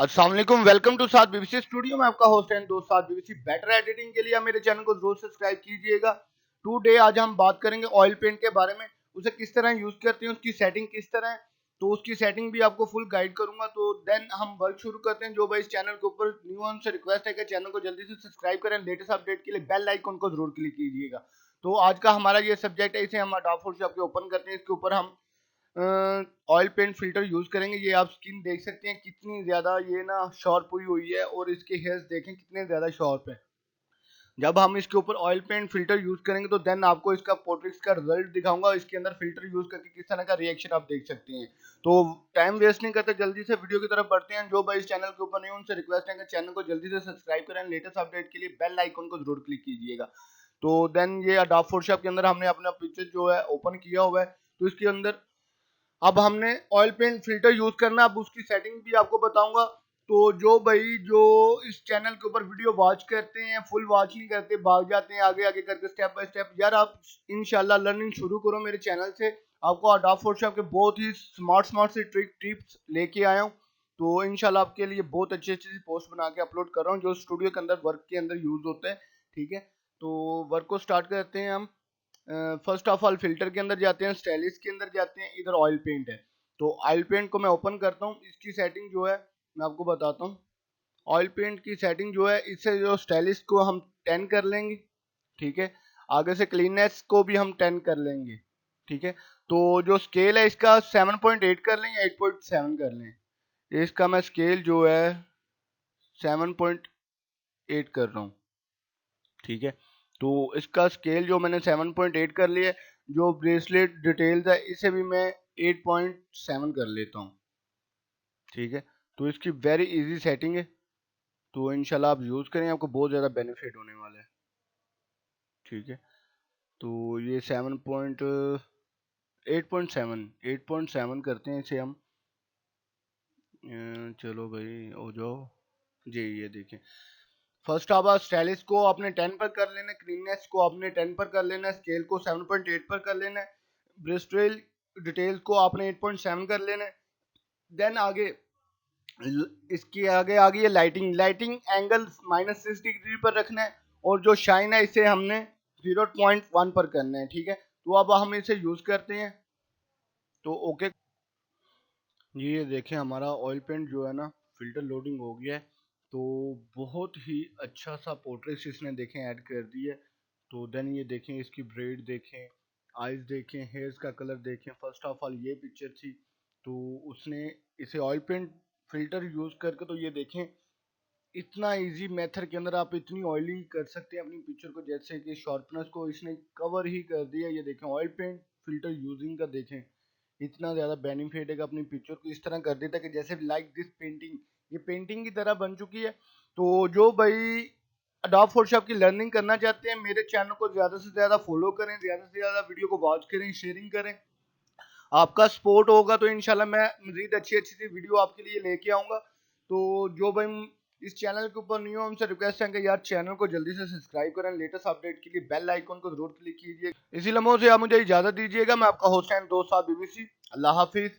अस्सलाम वालेकुम, welcome to साद बीबीसी स्टूडियो में आपका होस्ट एंड दोस्त साद बीबीसी। बेटर एडिटिंग के लिए आप मेरे चैनल को जरूर सब्सक्राइब कीजिएगा। टुडे आज हम बात करेंगे ऑयल पेंट के बारे में, उसे किस तरह यूज करते हैं, उसकी सेटिंग किस तरह है। तो उसकी सेटिंग भी आपको फुल गाइड करूंगा। तो देन हम वर्क शुरू करते हैं। जो भाई इस चैनल के ऊपर न्यू है उनसे रिक्वेस्ट है कि चैनल को जल्दी से सब्सक्राइब करें। लेटेस्ट अपडेट के लिए बेल आइकन को जरूर क्लिक कीजिएगा। तो आज का हमारा ये सब्जेक्ट है, इसे हम अडोब फोटोशॉप के ओपन करते हैं। इसके ऊपर हम ऑयल पेंट फिल्टर यूज करेंगे। ये आप स्किन देख सकते हैं कितनी ज्यादा ये ना शार्प हुई हुई है, और इसके हेयर्स देखें कितने ज्यादा शार्प है। जब हम इसके ऊपर ऑयल पेंट फिल्टर यूज करेंगे तो देन आपको इसका पोर्ट्रेट्स का रिजल्ट दिखाऊंगा। इसके अंदर फिल्टर यूज करके किस तरह का रिएक्शन आप देख सकते हैं। तो टाइम वेस्ट नहीं करते, जल्दी से वीडियो की तरफ बढ़ते हैं। जो भाई इस चैनल के ऊपर नहीं उनसे रिक्वेस्ट है कि चैनल को जल्दी से सब्सक्राइब करें। लेटेस्ट अपडेट के लिए बेल आइकन को जरूर क्लिक कीजिएगा। तो देन ये अडोब फोटोशॉप के अंदर हमने अपना पिक्चर जो है ओपन किया हुआ है। तो इसके अंदर अब हमने ऑयल पेंट फिल्टर यूज करना। अब उसकी सेटिंग भी आपको बताऊंगा। तो जो भाई जो इस चैनल के ऊपर वीडियो वॉच करते हैं, फुल वॉच नहीं करते, भाग जाते हैं आगे आगे करके स्टेप बाय स्टेप, यार आप इंशाल्लाह लर्निंग शुरू करो मेरे चैनल से। आपको अडोब फोटोशॉप के बहुत ही स्मार्ट स्मार्ट से ट्रिक टिप्स लेके आया हूँ। तो इंशाल्लाह आपके लिए बहुत अच्छी अच्छी पोस्ट बना के अपलोड कर रहा हूँ, जो स्टूडियो के अंदर वर्क के अंदर यूज होते हैं। ठीक है, तो वर्क को स्टार्ट करते हैं हम। फर्स्ट ऑफ ऑल फिल्टर के अंदर जाते हैं, स्टाइलिश के अंदर जाते हैं, इधर ऑयल पेंट है। तो ऑयल पेंट को मैं ओपन करता हूँ। इसकी सेटिंग जो है मैं आपको बताता हूँ। ऑयल पेंट की सेटिंग जो है, इससे जो स्टाइलिश को हम 10 कर लेंगे। ठीक है, आगे से क्लीननेस को भी हम 10 कर लेंगे। ठीक है, तो जो स्केल है इसका 7.8 कर लें या 8.7 कर लें। इसका मैं स्केल जो है 7.8 कर रहा हूँ। ठीक है, तो इसका स्केल जो मैंने 7.8 कर लिया है। जो ब्रेसलेट डिटेल्स है इसे भी मैं 8.7 कर लेता हूँ। ठीक है, तो इसकी वेरी इजी सेटिंग है। तो इंशाल्लाह आप यूज़ करें, आपको बहुत ज़्यादा बेनिफिट होने वाला है। ठीक है, तो ये 8.7 करते हैं इसे हम। चलो भाई हो जाओ जी। ये देखें, फर्स्ट आप स्टाइलिश को आपने 10 पर कर लेना है, क्लीननेस को आपने 10 पर कर लेना है, स्केल को 7.8 पर कर लेना है, ब्रेस्ट्रेल डिटेल्स को आपने 8.7 कर लेना है। देन आगे इसके आगे आगे ये लाइटिंग लाइटिंग एंगल -6 डिग्री पर रखना है, और जो शाइन है इसे हमने 0.1 पर करना है। ठीक है, तो अब हम इसे यूज करते हैं। तो ओके, ये देखें हमारा ऑयल पेंट जो है ना फिल्टर लोडिंग हो गया है। तो बहुत ही अच्छा सा पोर्ट्रेट इसने देखें ऐड कर दी है। तो देन ये देखें, इसकी ब्रेड देखें, आईज देखें, हेयर्स का कलर देखें। फर्स्ट ऑफ ऑल ये पिक्चर थी, तो उसने इसे ऑयल पेंट फिल्टर यूज करके, तो ये देखें इतना इजी मेथड के अंदर आप इतनी ऑयली कर सकते हैं अपनी पिक्चर को, जैसे कि शार्पनेस को इसने कवर ही कर दिया। ये देखें ऑयल पेंट फिल्टर यूजिंग का देखें इतना ज़्यादा बेनिफिट है कि अपनी पिक्चर को इस तरह कर देता है कि जैसे लाइक दिस पेंटिंग, ये पेंटिंग की तरह बन चुकी है। तो जो भाई अडोब फोटोशॉप की लर्निंग करना चाहते हैं, मेरे चैनल को ज़्यादा से ज़्यादा फॉलो करें, ज़्यादा से ज़्यादा वीडियो को वॉच करें, शेयरिंग करें। आपका सपोर्ट होगा तो इंशाल्लाह मैं मजीद अच्छी अच्छी सी वीडियो आपके लिए लेके आऊँगा। तो जो भाई इस चैनल के ऊपर न्यू है उनसे रिक्वेस्ट है कि यार चैनल को जल्दी से सब्सक्राइब करें। लेटेस्ट अपडेट के लिए बेल आइकन को जरूर क्लिक कीजिए। इसी लम्हों से आप मुझे इजाज़त दीजिएगा। मैं आपका होस्ट एंड दोस्त साद बीबीसी। अल्लाह हाफिज़।